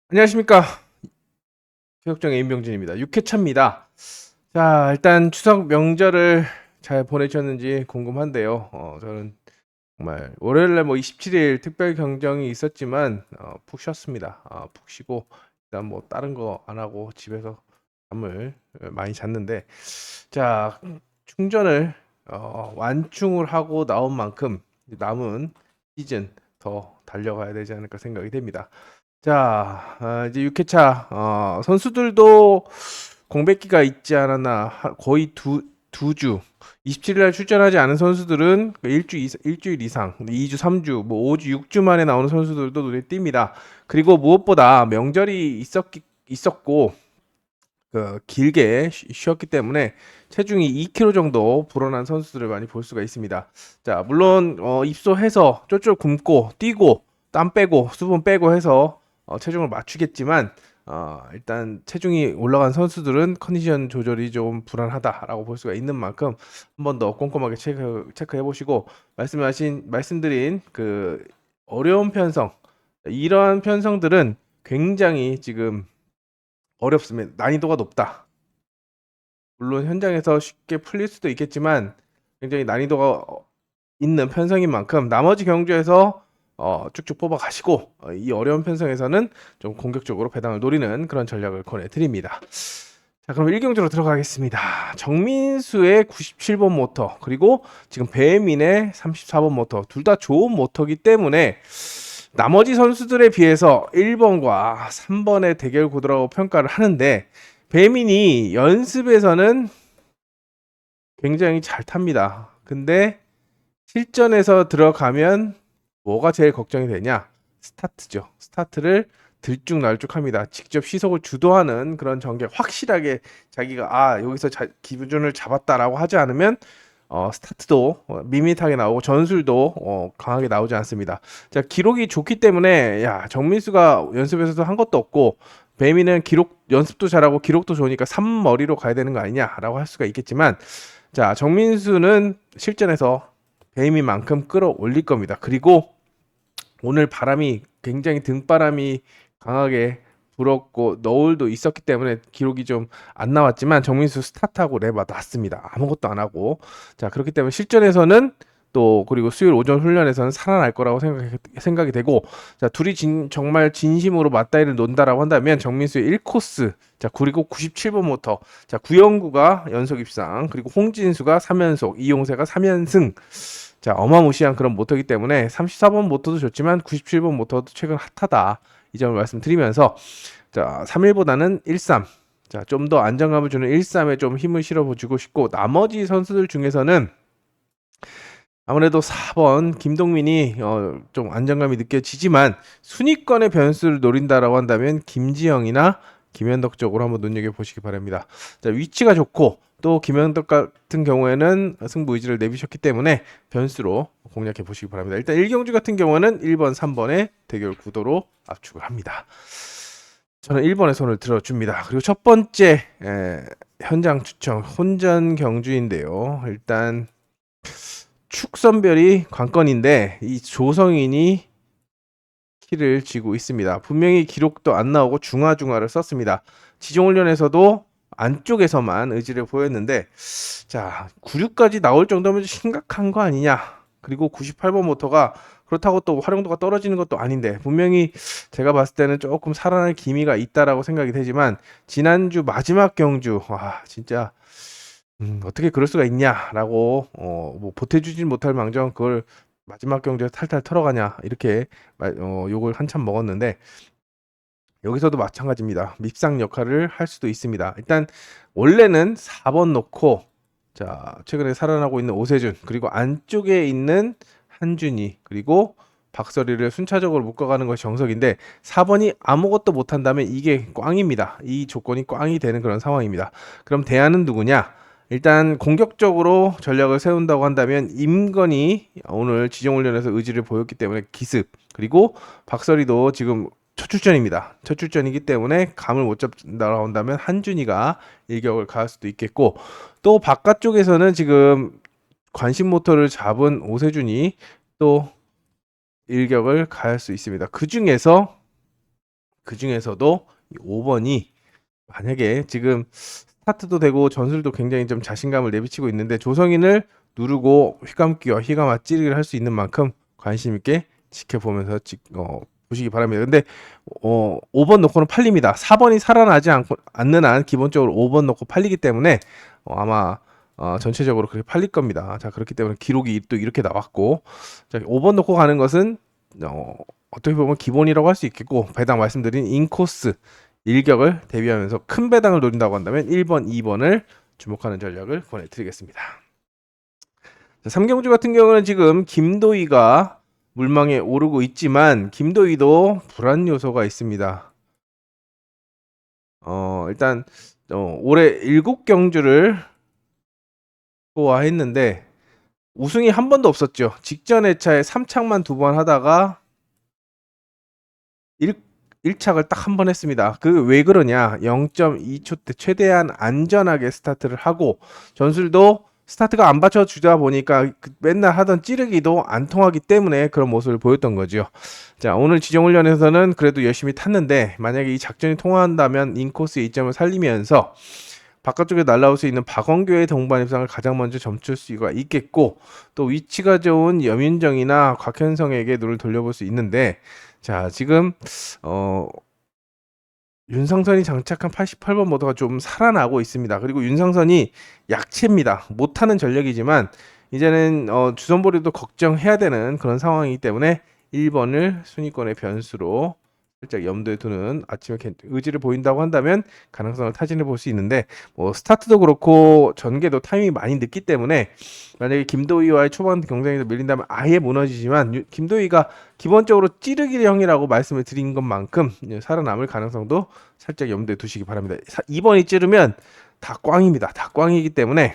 안녕하십니까. 교육정의 임병진입니다. 6회차입니다. 자, 일단 추석 명절을 잘 보내셨는지 궁금한데요. 저는 정말 월요일날 27일 특별 경정이 있었지만 푹 쉬었습니다. 푹 쉬고 일단 뭐 다른 거 안 하고 집에서 잠을 많이 잤는데, 자, 충전을 완충을 하고 나온 만큼 남은 시즌 더 달려가야 되지 않을까 생각이 됩니다. 자, 이제 6회차 선수들도 공백기가 있지 않았나. 거의 두 주, 27일 날 출전하지 않은 선수들은 일주일 이상, 2주, 3주, 뭐 5주, 6주 만에 나오는 선수들도 눈에 띕니다. 그리고 무엇보다 명절이 있었고 길게 쉬었기 때문에 체중이 2kg 정도 불어난 선수들을 많이 볼 수가 있습니다. 자, 물론 입소해서 쫄쫄 굶고 뛰고 땀 빼고 수분 빼고 해서 체중을 맞추겠지만, 일단 체중이 올라간 선수들은 컨디션 조절이 좀 불안하다라고 볼 수가 있는 만큼 한 번 더 꼼꼼하게 체크해 보시고, 말씀드린 그 어려운 편성, 이러한 편성들은 굉장히 지금 어렵습니다. 난이도가 높다. 물론 현장에서 쉽게 풀릴 수도 있겠지만 굉장히 난이도가 있는 편성인 만큼 나머지 경주에서 쭉쭉 뽑아 가시고, 이 어려운 편성에서는 좀 공격적으로 배당을 노리는 그런 전략을 권해드립니다. 자, 그럼 1경주로 들어가겠습니다. 정민수의 97번 모터, 그리고 지금 배민의 34번 모터, 둘 다 좋은 모터기 때문에 나머지 선수들에 비해서 1번과 3번의 대결 구도라고 평가를 하는데, 배민이 연습에서는 굉장히 잘 탑니다. 근데 실전에서 들어가면 뭐가 제일 걱정이 되냐? 스타트죠. 스타트를 들쭉날쭉합니다. 직접 시속을 주도하는 그런 전개, 확실하게 자기가 여기서 기준을 잡았다라고 하지 않으면 스타트도 밋밋하게 나오고 전술도 강하게 나오지 않습니다. 자, 기록이 좋기 때문에 정민수가 연습에서도 한 것도 없고 배미는 기록 연습도 잘하고 기록도 좋으니까 3머리로 가야 되는 거 아니냐라고 할 수가 있겠지만, 자, 정민수는 실전에서 배미만큼 끌어올릴 겁니다. 그리고 오늘 바람이 굉장히 등바람이 강하게 불었고 너울도 있었기 때문에 기록이 좀 안 나왔지만 정민수 스타트하고 레바 났습니다. 아무것도 안 하고. 자, 그렇기 때문에 실전에서는 또 그리고 수요일 오전 훈련에서는 살아날 거라고 생각이 되고, 자, 둘이 정말 진심으로 맞다이를 논다라고 한다면 정민수의 1코스, 자, 그리고 97번 모터, 자, 구영구가 연속 입상, 그리고 홍진수가 3연속, 이용세가 3연승. 자, 어마무시한 그런 모터이기 때문에 34번 모터도 좋지만 97번 모터도 최근 핫하다, 이 점을 말씀드리면서, 자, 3일보다는 13, 자, 좀 더 안정감을 주는 13에 좀 힘을 실어주고 싶고, 나머지 선수들 중에서는 아무래도 4번 김동민이 좀 안정감이 느껴지지만 순위권의 변수를 노린다라고 한다면 김지영이나 김현덕 쪽으로 한번 눈여겨보시기 바랍니다. 자, 위치가 좋고 또 김현덕 같은 경우에는 승부 의지를 내비셨기 때문에 변수로 공략해 보시기 바랍니다. 일단 1경주 같은 경우는 1번, 3번의 대결 구도로 압축을 합니다. 저는 1번에 손을 들어줍니다. 그리고 첫 번째 현장 추천 혼전 경주인데요. 일단 축선별이 관건인데 이 조성인이 키를 쥐고 있습니다. 분명히 기록도 안 나오고 중화를 썼습니다. 지종훈련에서도 안쪽에서만 의지를 보였는데, 자, 96까지 나올 정도면 심각한 거 아니냐. 그리고 98번 모터가 그렇다고 또 활용도가 떨어지는 것도 아닌데 분명히 제가 봤을 때는 조금 살아날 기미가 있다라고 생각이 되지만, 지난주 마지막 경주 진짜 어떻게 그럴 수가 있냐라고 뭐 보태주진 못할 망정 그걸 마지막 경주에 탈탈 털어가냐, 이렇게 욕을 한참 먹었는데 여기서도 마찬가지입니다. 밉상 역할을 할 수도 있습니다. 일단 원래는 4번 놓고, 자, 최근에 살아나고 있는 오세준, 그리고 안쪽에 있는 한준이, 그리고 박서리를 순차적으로 묶어가는 것이 정석인데 4번이 아무것도 못한다면 이게 꽝입니다. 이 조건이 꽝이 되는 그런 상황입니다. 그럼 대안은 누구냐? 일단 공격적으로 전략을 세운다고 한다면 임건이 오늘 지정훈련에서 의지를 보였기 때문에 기습, 그리고 박서리도 지금 첫 출전입니다. 첫 출전이기 때문에 감을 못 잡는다고 한다면 한준이가 일격을 가할 수도 있겠고, 또 바깥쪽에서는 지금 관심 모터를 잡은 오세준이 또 일격을 가할 수 있습니다. 그 중에서 그 중에서도 5번이 만약에 지금 스타트도 되고 전술도 굉장히 좀 자신감을 내비치고 있는데 조성인을 누르고 휘감기와 휘감아 찌르기를 할 수 있는 만큼 관심 있게 지켜보면서 보시기 바랍니다. 근데 5번 놓고는 팔립니다. 4번이 살아나지 않는 한 기본적으로 5번 놓고 팔리기 때문에 아마 전체적으로 그렇게 팔릴 겁니다. 자, 그렇기 때문에 기록이 또 이렇게 나왔고, 자, 5번 놓고 가는 것은 어떻게 보면 기본이라고 할 수 있겠고, 배당 말씀드린 인코스 일격을 대비하면서 큰 배당을 노린다고 한다면 1번, 2번을 주목하는 전략을 권해드리겠습니다. 자, 삼경주 같은 경우는 지금 김도희가 물망에 오르고 있지만 김도희도 불안 요소가 있습니다. 일단 올해 7경주를 소화했는데 우승이 한 번도 없었죠. 직전 회차에 3착만 2번 하다가 1착을 딱 한 번 했습니다. 그 왜 그러냐? 0.2초 때 최대한 안전하게 스타트를 하고 전술도 스타트가 안 받쳐주다 보니까 맨날 하던 찌르기도 안 통하기 때문에 그런 모습을 보였던 거죠. 자, 오늘 지정훈련에서는 그래도 열심히 탔는데 만약에 이 작전이 통한다면 인코스의 이점을 살리면서 바깥쪽에 날아올 수 있는 박원규의 동반 입상을 가장 먼저 점칠 수가 있겠고 또 위치가 좋은 염윤정이나 곽현성에게 눈을 돌려볼 수 있는데 자, 지금 윤상선이 장착한 88번 모터가 좀 살아나고 있습니다. 그리고 윤상선이 약체입니다. 못하는 전력이지만 이제는 주선보리도 걱정해야 되는 그런 상황이기 때문에 1번을 순위권의 변수로 살짝 염두에 두는 아침에 의지를 보인다고 한다면 가능성을 타진해 볼 수 있는데 스타트도 그렇고 전개도 타이밍이 많이 늦기 때문에 만약에 김도희와의 초반 경쟁에서 밀린다면 아예 무너지지만 김도희가 기본적으로 찌르기형이라고 말씀을 드린 것만큼 살아남을 가능성도 살짝 염두에 두시기 바랍니다. 2번이 찌르면 다 꽝입니다. 다 꽝이기 때문에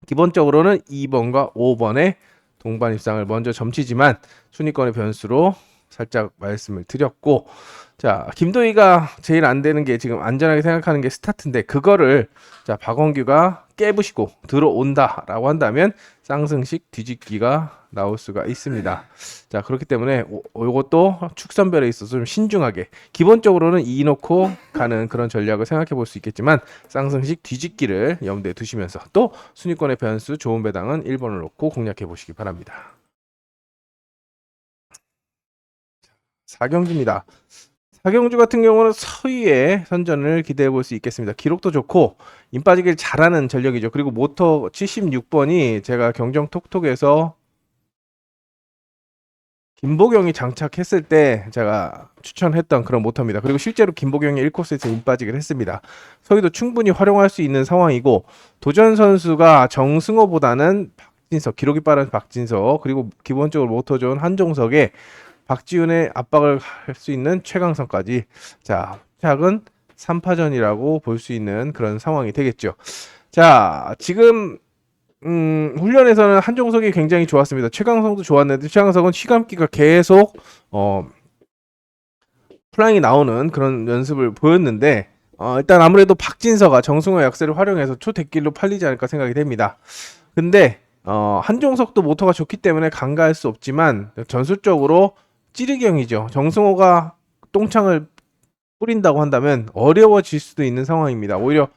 기본적으로는 2번과 5번의 동반 입상을 먼저 점치지만 순위권의 변수로 살짝 말씀을 드렸고 자 김도희가 제일 안 되는 게 지금 안전하게 생각하는 게 스타트인데 그거를 자 박원규가 깨부시고 들어온다라고 한다면 쌍승식 뒤집기가 나올 수가 있습니다. 자 그렇기 때문에 이것도 축선별에 있어서 좀 신중하게 기본적으로는 2 놓고 가는 그런 전략을 생각해 볼 수 있겠지만 쌍승식 뒤집기를 염두에 두시면서 또 순위권의 변수 좋은 배당은 1번을 놓고 공략해 보시기 바랍니다. 4경주입니다. 4경주 같은 경우는 서위의 선전을 기대해 볼 수 있겠습니다. 기록도 좋고 임 빠지기를 잘하는 전력이죠. 그리고 모터 76번이 제가 경정 톡톡에서 김보경이 장착했을 때 제가 추천했던 그런 모터입니다. 그리고 실제로 김보경이 1코스에서 임 빠지기를 했습니다. 서위도 충분히 활용할 수 있는 상황이고 도전 선수가 정승호보다는 박진석, 기록이 빠른 박진석 그리고 기본적으로 모터 좋은 한종석에 박지훈의 압박을 할 수 있는 최강성까지 자 시작은 3파전이라고 볼 수 있는 그런 상황이 되겠죠. 자 지금 훈련에서는 한종석이 굉장히 좋았습니다. 최강성도 좋았는데 최강성은 휘감기가 계속 플라잉이 나오는 그런 연습을 보였는데 일단 아무래도 박진서가 정승호 약세를 활용해서 초대길로 팔리지 않을까 생각이 됩니다. 근데 한종석도 모터가 좋기 때문에 간과할 수 없지만 전술적으로 찌르기형이죠. 정승호가 똥창을 뿌린다고 한다면 어려워질 수도 있는 상황입니다. 오히려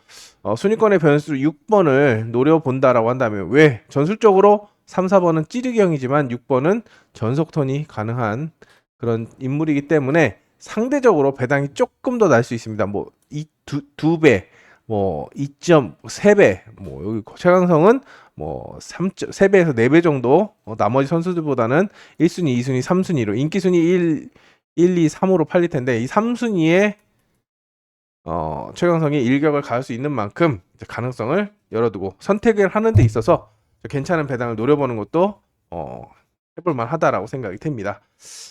순위권의 변수로 6번을 노려본다라고 한다면 왜? 전술적으로 3, 4번은 찌르기형이지만 6번은 전속턴이 가능한 그런 인물이기 때문에 상대적으로 배당이 조금 더 날 수 있습니다. 뭐 두 배, 뭐 2.3배, 뭐 여기 최강성은 뭐 3배에서 4배 정도 나머지 선수들보다는 1순위, 2순위, 3순위로 인기순위 1, 2, 3으로 팔릴 텐데 이 3순위에 최강성이 일격을 가할 수 있는 만큼 가능성을 열어두고 선택을 하는 데 있어서 괜찮은 배당을 노려보는 것도 해볼만 하다라고 생각이 됩니다.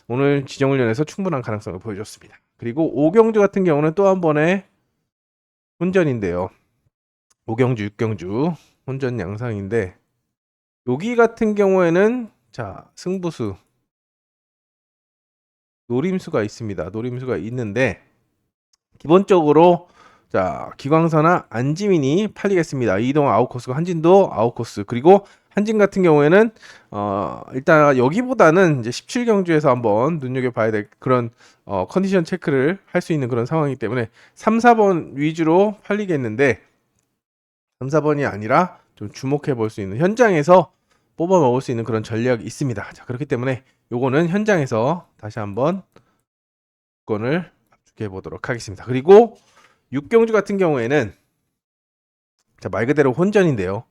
오늘 지정훈련에서 충분한 가능성을 보여줬습니다. 그리고 5경주 같은 경우는 또 한 번의 혼전인데요. 5경주, 6경주 혼전 양상인데 여기 같은 경우에는 자 승부수 노림수가 있습니다. 노림수가 있는데 기본적으로 자 기광서나 안지민이 팔리겠습니다. 이동 아웃코스가 한진도 아웃코스 그리고 한진 같은 경우에는 일단 여기보다는 이제 17경주에서 한번 눈여겨봐야 될 그런 컨디션 체크를 할 수 있는 그런 상황이기 때문에 3, 4번 위주로 팔리겠는데 3, 4번이 아니라 좀 주목해 볼 수 있는 현장에서 뽑아 먹을 수 있는 그런 전략이 있습니다. 자, 그렇기 때문에 요거는 현장에서 다시 한번 건을 압축해 보도록 하겠습니다. 그리고 6경주 같은 경우에는 자, 말 그대로 혼전인데요.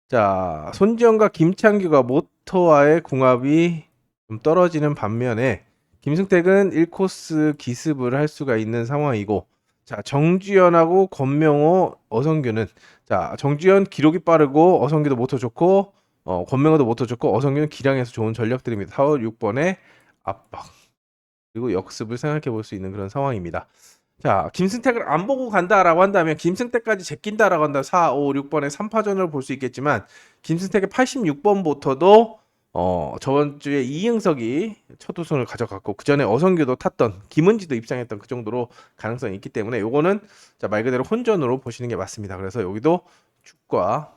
자, 손지현과 김창규가 모터와의 궁합이 좀 떨어지는 반면에 김승택은 1코스 기습을 할 수가 있는 상황이고, 자, 정주현하고 권명호, 어성규는 자, 정주현 기록이 빠르고 어성규도 모터 좋고 권명호도 모터 좋고 어성규는 기량에서 좋은 전력들입니다. 4월 6번에 압박 그리고 역습을 생각해 볼 수 있는 그런 상황입니다. 자, 김승택을 안 보고 간다라고 한다면 김승택까지 제낀다라고 한다면 4, 5, 6번의 3파전을 볼 수 있겠지만 김승택의 86번부터도 저번 주에 이응석이 첫 우승을 가져갔고 그 전에 어성규도 탔던 김은지도 입상했던 그 정도로 가능성이 있기 때문에 요거는 자, 말 그대로 혼전으로 보시는 게 맞습니다. 그래서 여기도 축과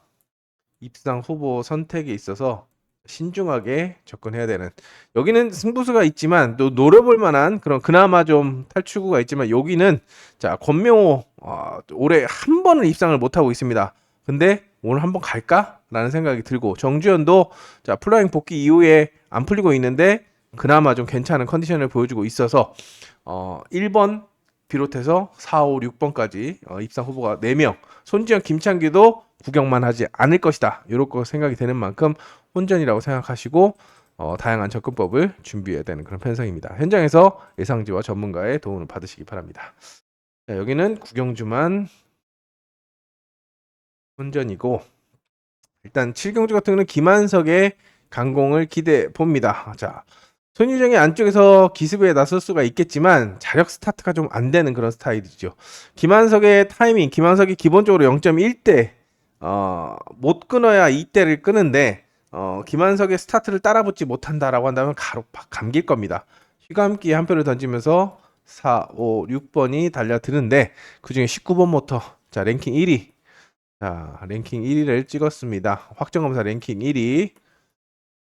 입상 후보 선택에 있어서 신중하게 접근해야 되는 여기는 승부수가 있지만 또 노려볼 만한 그런 그나마 좀 탈출구가 있지만 여기는 자 권명호 올해 한 번은 입상을 못하고 있습니다. 근데 오늘 한번 갈까? 라는 생각이 들고 정주현도 자 플라잉 복귀 이후에 안 풀리고 있는데 그나마 좀 괜찮은 컨디션을 보여주고 있어서 1번 비롯해서 4, 5, 6번까지 입상 후보가 4명 손지현, 김창규도 구경만 하지 않을 것이다. 이렇게 생각이 되는 만큼 혼전이라고 생각하시고 다양한 접근법을 준비해야 되는 그런 편성입니다. 현장에서 예상지와 전문가의 도움을 받으시기 바랍니다. 자, 여기는 구경주만 혼전이고 일단 7경주 같은 경우는 김한석의 강공을 기대해 봅니다. 자, 손유정이 안쪽에서 기습에 나설 수가 있겠지만 자력 스타트가 좀 안 되는 그런 스타일이죠. 김한석의 타이밍, 김한석이 기본적으로 0.1대 못 끊어야 2대를 끄는데 김한석의 스타트를 따라붙지 못한다라고 한다면 감길 겁니다. 휘감기에 한 표를 던지면서 4, 5, 6번이 달려드는데 그중에 19번 모터 자 랭킹 1위 자 랭킹 1위를 찍었습니다. 확정검사 랭킹 1위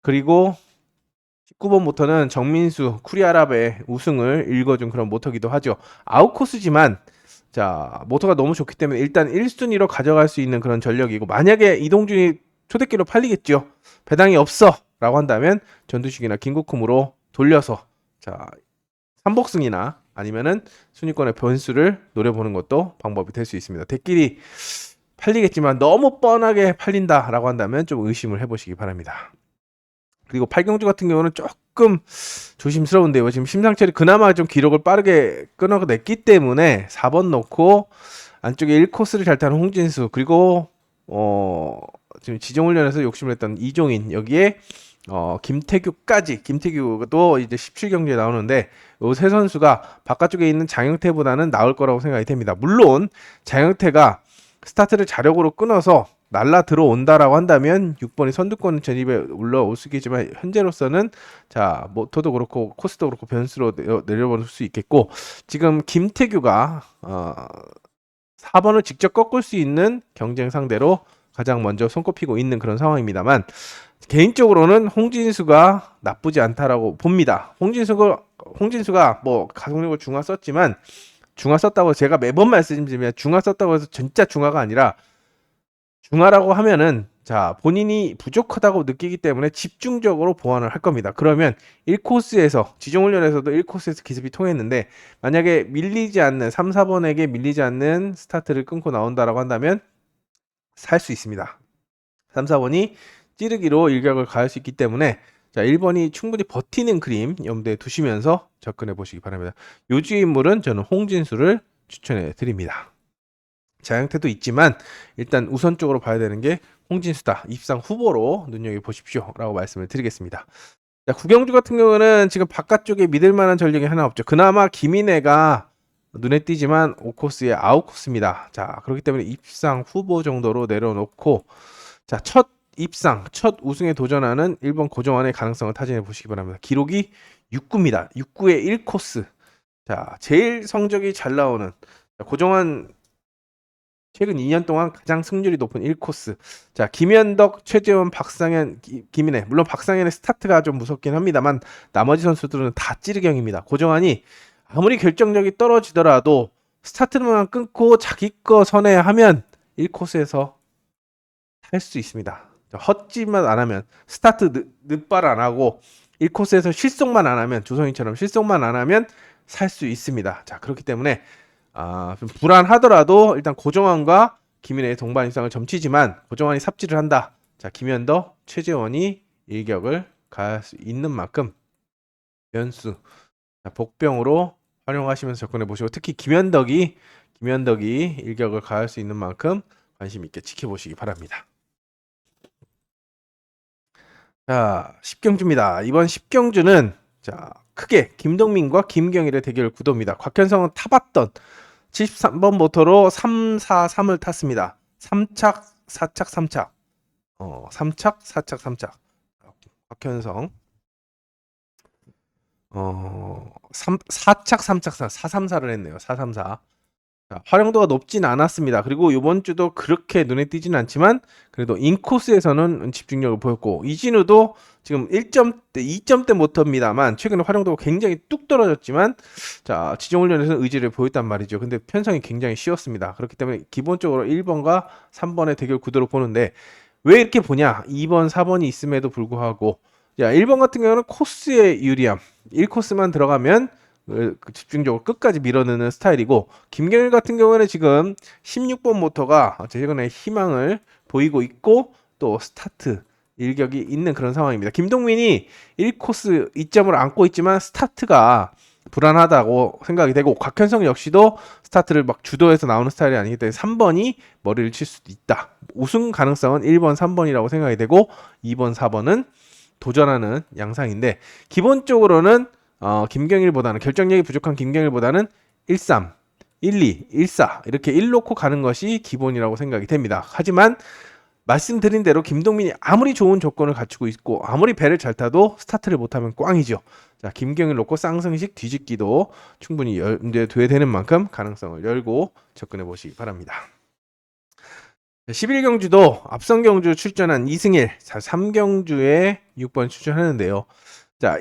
그리고 19번 모터는 정민수 쿠리아랍의 우승을 읽어준 그런 모터기도 하죠. 아웃코스지만 자 모터가 너무 좋기 때문에 일단 1순위로 가져갈 수 있는 그런 전력이고 만약에 이동준이 초대기로 팔리겠죠. 배당이 없어 라고 한다면 전두식이나 김국흠으로 돌려서 자 3복승이나 아니면은 순위권의 변수를 노려보는 것도 방법이 될 수 있습니다. 대끼리 팔리겠지만 너무 뻔하게 팔린다라고 한다면 좀 의심을 해보시기 바랍니다. 그리고 8경주 같은 경우는 조금 조심스러운데요. 지금 심상철이 그나마 좀 기록을 빠르게 끊어냈기 때문에 4번 넣고 안쪽에 1코스를 잘 타는 홍진수 그리고 지금 지정훈련에서 욕심을 했던 이종인 여기에 김태규까지 김태규도 이제 17경주에 나오는데 이 세 선수가 바깥쪽에 있는 장영태보다는 나을 거라고 생각이 됩니다. 물론 장영태가 스타트를 자력으로 끊어서 날라 들어온다라고 한다면 6번이 선두권 전입에 올라올 수 있겠지만 현재로서는 자 모터도 그렇고 코스도 그렇고 변수로 내려볼 수 있겠고 지금 김태규가 4번을 직접 꺾을 수 있는 경쟁 상대로 가장 먼저 손꼽히고 있는 그런 상황입니다만 개인적으로는 홍진수가 나쁘지 않다라고 봅니다. 홍진수가 뭐 가속력을 중화 썼지만 중화 썼다고 제가 매번 말씀드리면 중화 썼다고 해서 진짜 중화가 아니라 중화라고 하면은 자 본인이 부족하다고 느끼기 때문에 집중적으로 보완을 할 겁니다. 그러면 1코스에서 지정훈련에서도 1코스에서 기습이 통했는데 만약에 밀리지 않는 3, 4번에게 밀리지 않는 스타트를 끊고 나온다라고 한다면 살 수 있습니다. 3, 4번이 찌르기로 일격을 가할 수 있기 때문에 자 1번이 충분히 버티는 그림 염두에 두시면서 접근해 보시기 바랍니다. 요주의 인물은 저는 홍진수를 추천해 드립니다. 자영태도 있지만 일단 우선적으로 봐야 되는 게 홍진수다. 입상 후보로 눈여겨보십시오 라고 말씀을 드리겠습니다. 자, 구경주 같은 경우는 지금 바깥쪽에 믿을 만한 전력이 하나 없죠. 그나마 김인혜가 눈에 띄지만 5코스의 아웃코스입니다. 자, 그렇기 때문에 입상 후보 정도로 내려놓고 자, 첫 입상, 첫 우승에 도전하는 1번 고정환의 가능성을 타진해 보시기 바랍니다. 기록이 6구입니다. 6구의 1코스. 자, 제일 성적이 잘 나오는 고정환 최근 2년 동안 가장 승률이 높은 1코스. 자, 김현덕, 최재원, 박상현, 김인혜. 물론 박상현의 스타트가 좀 무섭긴 합니다만 나머지 선수들은 다 찌르경입니다. 고정환이 아무리 결정력이 떨어지더라도 스타트만 끊고 자기 거 선회하면 1코스에서 할 수 있습니다. 헛짓만 안 하면 스타트 늦발 안 하고 1코스에서 실속만 안 하면 조성인처럼 실속만 안 하면 살 수 있습니다. 자, 그렇기 때문에 좀 불안하더라도 일단 고정환과 김인혜의 동반 일상을 점치지만 고정환이 삽질을 한다. 자, 김현덕, 최재원이 일격을 가할 수 있는 만큼 연수 복병으로 활용하시면서 접근해 보시고 특히 김현덕이 일격을 가할 수 있는 만큼 관심 있게 지켜보시기 바랍니다. 자, 10경주입니다. 이번 10경주는 자, 크게 김동민과 김경일의 대결 구도입니다. 곽현성은 타봤던 73번 모터로 343을 탔습니다. 3착, 4착, 3착. 3착, 4착, 3착. 곽현성. 4착, 3착, 434를 했네요. 434. 자, 활용도가 높진 않았습니다. 그리고 이번 주도 그렇게 눈에 띄진 않지만 그래도 인코스에서는 집중력을 보였고 이진우도 지금 1점대, 2점대 모터입니다만 최근에 활용도가 굉장히 뚝 떨어졌지만 자, 지정훈련에서는 의지를 보였단 말이죠. 근데 편성이 굉장히 쉬웠습니다. 그렇기 때문에 기본적으로 1번과 3번의 대결 구도로 보는데 왜 이렇게 보냐? 2번, 4번이 있음에도 불구하고 자, 1번 같은 경우는 코스의 유리함 1코스만 들어가면 집중적으로 끝까지 밀어넣는 스타일이고 김경일 같은 경우는 지금 16번 모터가 최근에 희망을 보이고 있고 또 스타트 일격이 있는 그런 상황입니다. 김동민이 1코스 2점을 안고 있지만 스타트가 불안하다고 생각이 되고 곽현성 역시도 스타트를 막 주도해서 나오는 스타일이 아니기 때문에 3번이 머리를 칠 수도 있다. 우승 가능성은 1번, 3번이라고 생각이 되고 2번, 4번은 도전하는 양상인데 기본적으로는 김경일보다는 결정력이 부족한 김경일보다는 13, 12, 14 이렇게 1 놓고 가는 것이 기본이라고 생각이 됩니다. 하지만 말씀드린 대로 김동민이 아무리 좋은 조건을 갖추고 있고 아무리 배를 잘 타도 스타트를 못하면 꽝이죠. 자, 김경일 놓고 쌍승식 뒤집기도 충분히 돼야 되는 만큼 가능성을 열고 접근해 보시기 바랍니다. 11경주도 앞선 경주 출전한 이승일 3경주에 6번 출전하는데요. 자,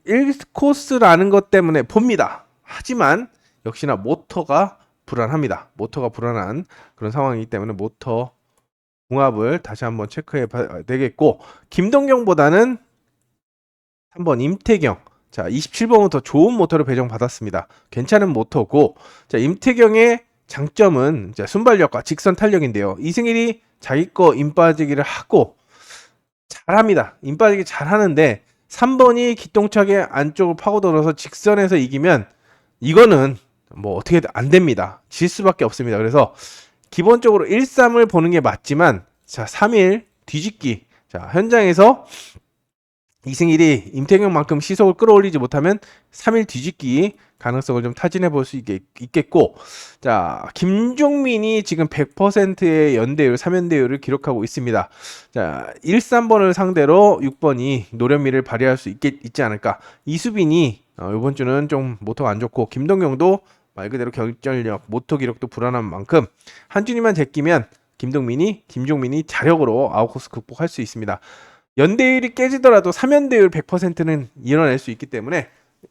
1코스라는 것 때문에 봅니다. 하지만 역시나 모터가 불안합니다. 모터가 불안한 그런 상황이기 때문에 모터 궁합을 다시 한번 체크해 봐야 되겠고 김동경보다는 3번 임태경 자 27번부터 좋은 모터를 배정받았습니다. 괜찮은 모터고 자 임태경의 장점은 자, 순발력과 직선 탄력인데요. 이승일이 자기 거 인빠지기를 하고 잘합니다. 인빠지기 잘하는데 3번이 기똥차게 안쪽을 파고들어서 직선에서 이기면 이거는 뭐 어떻게 안 됩니다. 질 수밖에 없습니다. 그래서 기본적으로 1-3을 보는 게 맞지만 자 3일 뒤집기 자 현장에서 이승일이 임태경만큼 시속을 끌어올리지 못하면 3일 뒤집기 가능성을 좀 타진해 볼 수 있겠고 자 김종민이 지금 100%의 연대율 3연대율을 기록하고 있습니다. 자 1-3번을 상대로 6번이 노련미를 발휘할 수 있지 않을까. 이수빈이 이번 주는 좀 모터가 안 좋고 김동경도 말 그대로 결정력 모터 기록도 불안한 만큼 한 준이만 제끼면 김종민이 자력으로 아웃코스 극복할 수 있습니다. 연대율이 깨지더라도 3연대율 100%는 이뤄낼 수 있기 때문에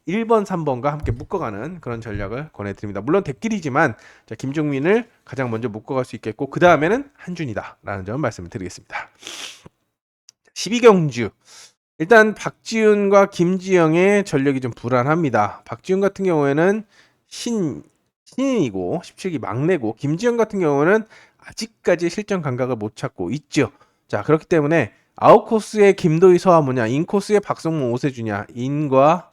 1번, 3번과 함께 묶어가는 그런 전략을 권해드립니다. 물론 대끼리지만 자, 김종민을 가장 먼저 묶어갈 수 있겠고 그 다음에는 한준이다 라는 점 말씀을 드리겠습니다. 12경주 일단 박지훈과 김지영의 전력이 좀 불안합니다. 박지훈 같은 경우에는 신인이고 17기 막내고 김지영 같은 경우는 아직까지 실전 감각을 못 찾고 있죠. 자 그렇기 때문에 아웃코스의 김도희 서하무냐 인코스의 박성문 오세주냐 인과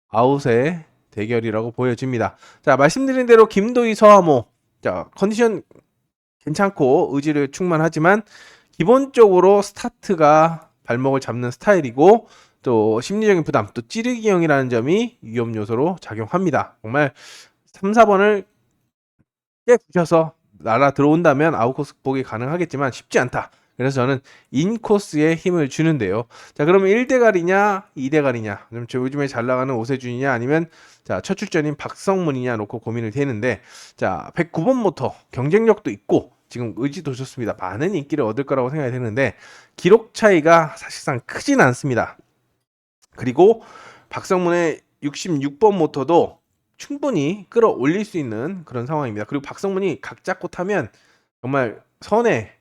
아웃의 대결이라고 보여집니다. 자 말씀드린 대로 김도희 서하무 자 컨디션 괜찮고 의지를 충만하지만 기본적으로 스타트가 발목을 잡는 스타일이고 또 심리적인 부담 또 찌르기형이라는 점이 위험 요소로 작용합니다. 정말 3, 4번을 깨 부셔서 날아 들어온다면 아웃코스 극복이 가능하겠지만 쉽지 않다. 그래서 저는 인코스에 힘을 주는데요. 자, 그러면 1대가리냐, 2대가리냐, 그럼 요즘에 잘 나가는 오세준이냐, 아니면 자, 첫 출전인 박성문이냐 놓고 고민을 되는데, 자, 109번 모터 경쟁력도 있고 지금 의지도 좋습니다. 많은 인기를 얻을 거라고 생각이 되는데 기록 차이가 사실상 크진 않습니다. 그리고 박성문의 66번 모터도 충분히 끌어올릴 수 있는 그런 상황입니다. 그리고 박성문이 각 잡고 타면 정말 선에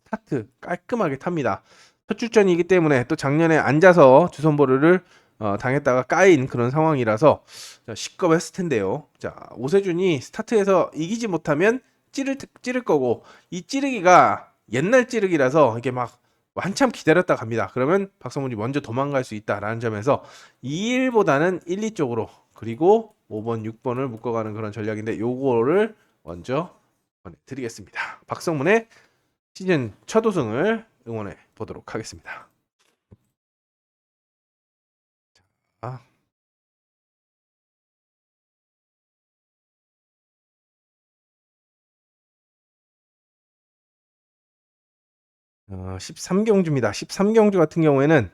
스타트 깔끔하게 탑니다. 첫 출전이기 때문에 또 작년에 앉아서 주선보루를 당했다가 까인 그런 상황이라서 시겁했을 텐데요. 자, 오세준이 스타트에서 이기지 못하면 찌를 거고, 이 찌르기가 옛날 찌르기라서 이게 막 한참 기다렸다 갑니다. 그러면 박성문이 먼저 도망갈 수 있다라는 점에서 2일보다는 1, 2쪽으로, 그리고 5번, 6번을 묶어가는 그런 전략인데 요거를 먼저 보내드리겠습니다. 박성문의 시즌 첫 우승을 응원해 보도록 하겠습니다. 자, 13경주입니다. 13경주 같은 경우에는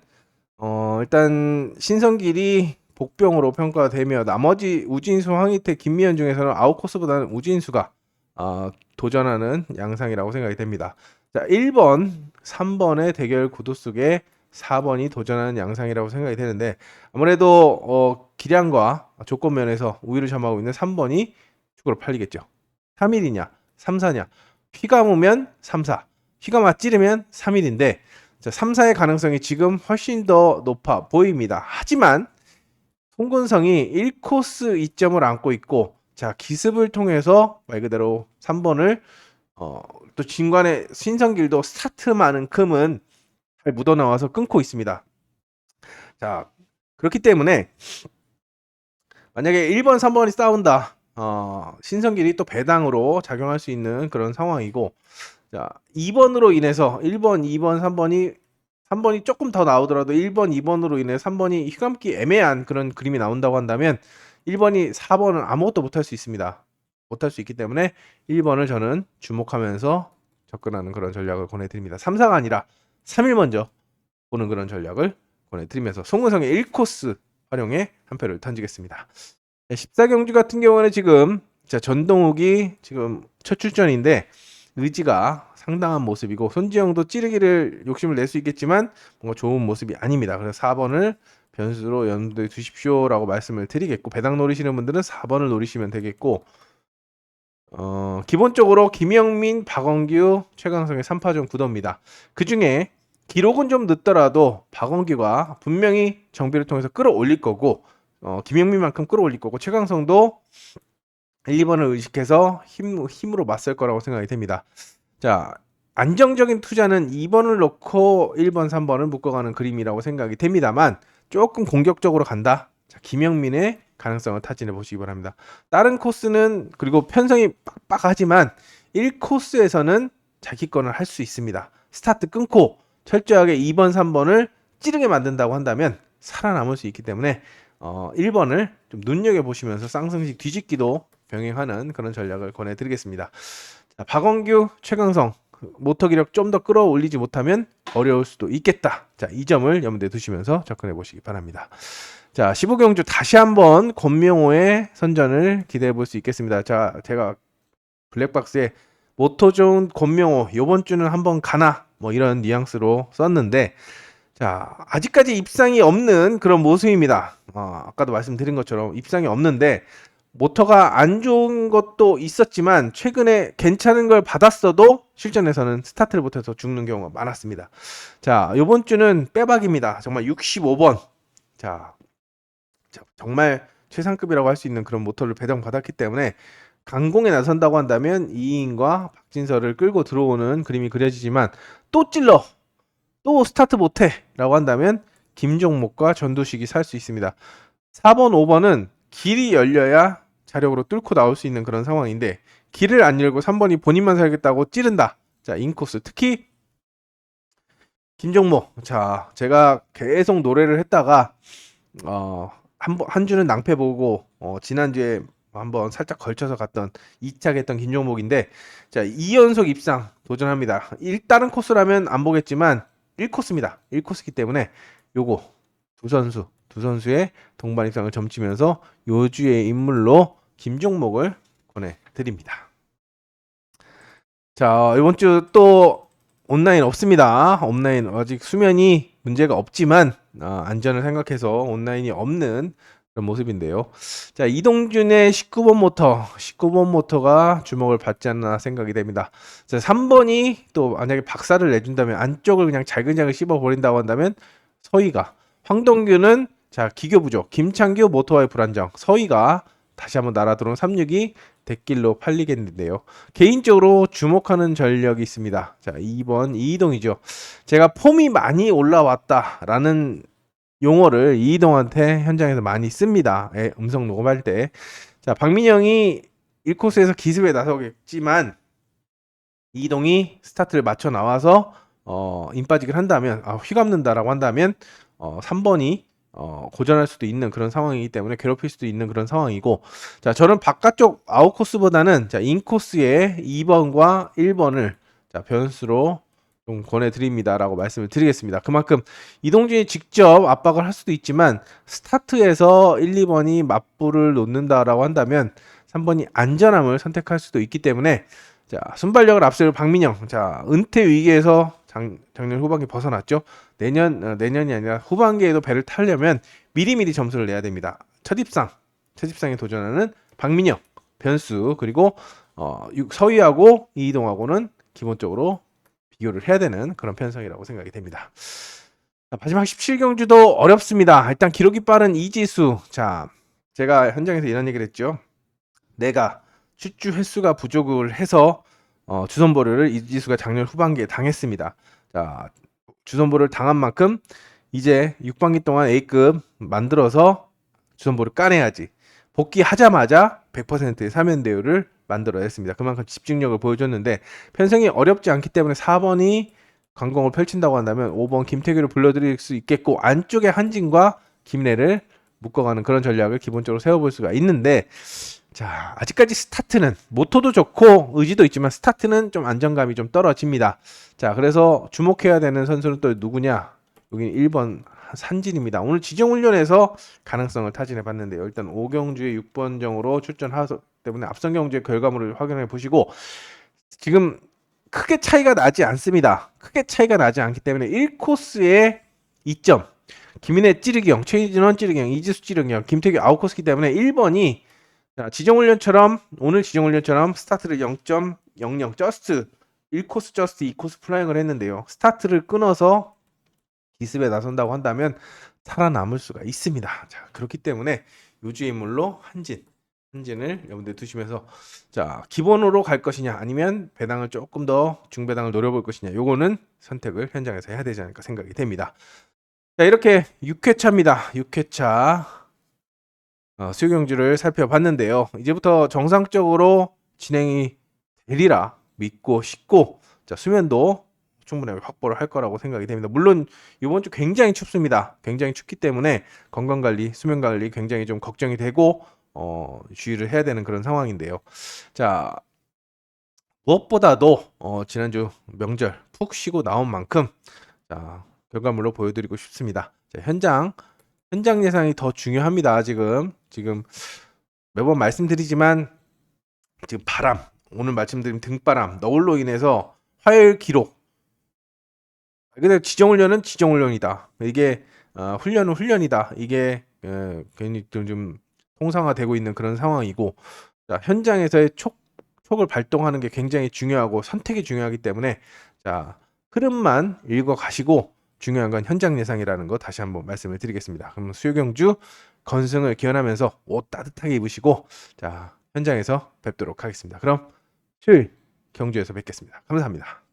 일단 신성길이 복병으로 평가되며 나머지 우진수, 황희태, 김미연 중에서는 아웃코스보다는 우진수가 도전하는 양상이라고 생각이 됩니다. 자, 1번, 3번의 대결 구도 속에 4번이 도전하는 양상이라고 생각이 되는데 아무래도 기량과 조건 면에서 우위를 점하고 있는 3번이 축으로 팔리겠죠. 3일이냐, 3, 4냐. 휘가 무면 3, 4, 휘가 맞찌르면 3일인데 3, 4의 가능성이 지금 훨씬 더 높아 보입니다. 하지만 송근성이 1코스 이점을 안고 있고, 자, 기습을 통해서 말 그대로 3번을 또 진관의 신성길도 스타트만큼은 잘 묻어나와서 끊고 있습니다. 자, 그렇기 때문에 만약에 1번, 3번이 싸운다, 신성길이 또 배당으로 작용할 수 있는 그런 상황이고, 자, 2번으로 인해서 1번, 2번, 3번이 조금 더 나오더라도 1번, 2번으로 인해 3번이 휘감기 애매한 그런 그림이 나온다고 한다면 1번이 4번은 아무것도 못할 수 있습니다. 못할 수 있기 때문에 1번을 저는 주목하면서 접근하는 그런 전략을 권해드립니다. 3, 4가 아니라 3일 먼저 보는 그런 전략을 권해드리면서 송은성의 1코스 활용에 한 표를 던지겠습니다. 14경주 같은 경우는 지금 전동욱이 지금 첫 출전인데 의지가 상당한 모습이고 손지영도 찌르기를 욕심을 낼 수 있겠지만 뭔가 좋은 모습이 아닙니다. 그래서 4번을 변수로 염두에 두십시오라고 말씀을 드리겠고, 배당 노리시는 분들은 4번을 노리시면 되겠고, 기본적으로 김영민, 박원규, 최강성의 3파전 구도입니다. 그 중에 기록은 좀 늦더라도 박원규가 분명히 정비를 통해서 끌어올릴 거고, 김영민만큼 끌어올릴 거고, 최강성도 1, 2번을 의식해서 힘으로 맞설 거라고 생각이 됩니다. 자, 안정적인 투자는 2번을 넣고 1번, 3번을 묶어가는 그림이라고 생각이 됩니다만 조금 공격적으로 간다. 자, 김영민의 가능성을 타진해 보시기 바랍니다. 다른 코스는 그리고 편성이 빡빡하지만 1코스에서는 자기 건을 할 수 있습니다. 스타트 끊고 철저하게 2번, 3번을 찌르게 만든다고 한다면 살아남을 수 있기 때문에 1번을 좀 눈여겨보시면서 쌍승식 뒤집기도 병행하는 그런 전략을 권해드리겠습니다. 자, 박원규, 최강성 모터 기력 좀 더 끌어올리지 못하면 어려울 수도 있겠다. 자, 이 점을 염두에 두시면서 접근해 보시기 바랍니다. 자, 15경주 다시 한번 권명호의 선전을 기대해 볼 수 있겠습니다. 자, 제가 블랙박스에 모토 좋은 권명호 요번 주는 한번 가나 뭐 이런 뉘앙스로 썼는데, 자, 아직까지 입상이 없는 그런 모습입니다. 아까도 말씀드린 것처럼 입상이 없는데 모터가 안 좋은 것도 있었지만 최근에 괜찮은 걸 받았어도 실전에서는 스타트를 못해서 죽는 경우가 많았습니다. 자, 이번 주는 빼박입니다. 정말 65번. 자, 정말 최상급이라고 할 수 있는 그런 모터를 배정받았기 때문에 강공에 나선다고 한다면 이인과 박진서를 끌고 들어오는 그림이 그려지지만 또 찔러 또 스타트 못해 라고 한다면 김종목과 전두식이 살 수 있습니다. 4번, 5번은 길이 열려야 자력으로 뚫고 나올 수 있는 그런 상황인데 길을 안 열고 3번이 본인만 살겠다고 찌른다. 자, 인코스 특히 김종목. 자, 제가 계속 노래를 했다가 한 주는 낭패 보고 지난주에 한번 살짝 걸쳐서 갔던 2차 했던 김종목인데 자 2연속 입상 도전합니다. 다른 코스라면 안 보겠지만 1코스입니다. 1코스이기 때문에 요거 두 선수의 동반 입상을 점치면서 요주의 인물로 김종목을 권해드립니다. 자 이번 주 또 온라인 없습니다. 온라인 아직 수면이 문제가 없지만 안전을 생각해서 온라인이 없는 그런 모습인데요. 자 이동준의 19번 모터가 주목을 받지 않나 생각이 됩니다. 자 3번이 또 만약에 박살을 내준다면 안쪽을 그냥 잘근잘근 씹어버린다고 한다면 서희가, 황동규는 자 기교부족, 김창규 모터와의 불안정, 서희가 다시 한번 날아 들어온 362 대길로 팔리겠는데요. 개인적으로 주목하는 전력이 있습니다. 자 2번 이이동이죠. 제가 폼이 많이 올라왔다라는 용어를 이이동한테 현장에서 많이 씁니다. 음성 녹음할 때. 자 박민영이 1코스에서 기습에 나서겠지만 이이동이 스타트를 맞춰 나와서 인빠지기를 한다면 휘감는다라고 한다면 3번이 고전할 수도 있는 그런 상황이기 때문에 괴롭힐 수도 있는 그런 상황이고 자 저는 바깥쪽 아웃코스보다는 자 인코스에 2번과 1번을 자 변수로 좀 권해드립니다라고 말씀을 드리겠습니다. 그만큼 이동준이 직접 압박을 할 수도 있지만 스타트에서 1, 2번이 맞불을 놓는다라고 한다면 3번이 안전함을 선택할 수도 있기 때문에 자 순발력을 앞세울 박민영 자 은퇴 위기에서 작년 후반기 벗어났죠. 내년이 아니라 후반기에도 배를 타려면 미리미리 점수를 내야 됩니다. 첫 입상에 도전하는 박민영 변수 그리고 서희하고 이이동하고는 기본적으로 비교를 해야 되는 그런 편성이라고 생각이 됩니다. 자, 마지막 17경주도 어렵습니다. 일단 기록이 빠른 이지수 자 제가 현장에서 이런 얘기를 했죠. 내가 출주 횟수가 부족을 해서 주선보료를 이지수가 작년 후반기에 당했습니다. 자, 주선보료를 당한 만큼 이제 6반기 동안 A급 만들어서 주선보를 까내야지. 복귀하자마자 100%의 사면대율을 만들어냈습니다. 그만큼 집중력을 보여줬는데 편성이 어렵지 않기 때문에 4번이 강공을 펼친다고 한다면 5번 김태규를 불러들일 수 있겠고 안쪽에 한진과 김래를 묶어가는 그런 전략을 기본적으로 세워볼 수가 있는데 자 아직까지 스타트는 모토도 좋고 의지도 있지만 스타트는 좀 안정감이 좀 떨어집니다. 자 그래서 주목해야 되는 선수는 또 누구냐 여기는 1번 산진입니다. 오늘 지정훈련에서 가능성을 타진해 봤는데요. 일단 5경주에 6번 정으로 출전하기 때문에 앞선 경주의 결과물을 확인해 보시고 지금 크게 차이가 나지 않습니다. 크게 차이가 나지 않기 때문에 1코스에 2점 김인혜 찌르기형, 최진원 찌르기형, 이지수 찌르기형, 김태규 아웃코스기 때문에 1번이 자, 오늘 지정훈련처럼 스타트를 0.00 저스트 1코스 저스트 2코스 플라잉을 했는데요. 스타트를 끊어서 기습에 나선다고 한다면 살아남을 수가 있습니다. 자, 그렇기 때문에 요주의 인물로 한진을 여러분들 두시면서 자, 기본으로 갈 것이냐 아니면 배당을 조금 더 중배당을 노려볼 것이냐 요거는 선택을 현장에서 해야 되지 않을까 생각이 됩니다. 자, 이렇게 6회차입니다. 6회차 수요경주를 살펴봤는데요. 이제부터 정상적으로 진행이 되리라 믿고 싶고 자, 수면도 충분히 확보를 할 거라고 생각이 됩니다. 물론 이번 주 굉장히 춥습니다. 굉장히 춥기 때문에 건강관리, 수면관리 굉장히 좀 걱정이 되고 주의를 해야 되는 그런 상황인데요. 자 무엇보다도 지난주 명절 푹 쉬고 나온 만큼 자, 결과물로 보여드리고 싶습니다. 자, 현장 예상이 더 중요합니다. 지금 매번 말씀드리지만 지금 오늘 말씀드린 등바람, 너울로 인해서 화요일 기록. 근데 지정훈련은 지정훈련이다. 이게 훈련은 훈련이다. 이게 괜히 좀 통상화되고 있는 그런 상황이고 자, 현장에서의 촉을 발동하는 게 굉장히 중요하고 선택이 중요하기 때문에 자 흐름만 읽어가시고 중요한 건 현장 예상이라는 거 다시 한번 말씀을 드리겠습니다. 그럼 수요경주 건승을 기원하면서 옷 따뜻하게 입으시고 자 현장에서 뵙도록 하겠습니다. 그럼 수요일 경주에서 뵙겠습니다. 감사합니다.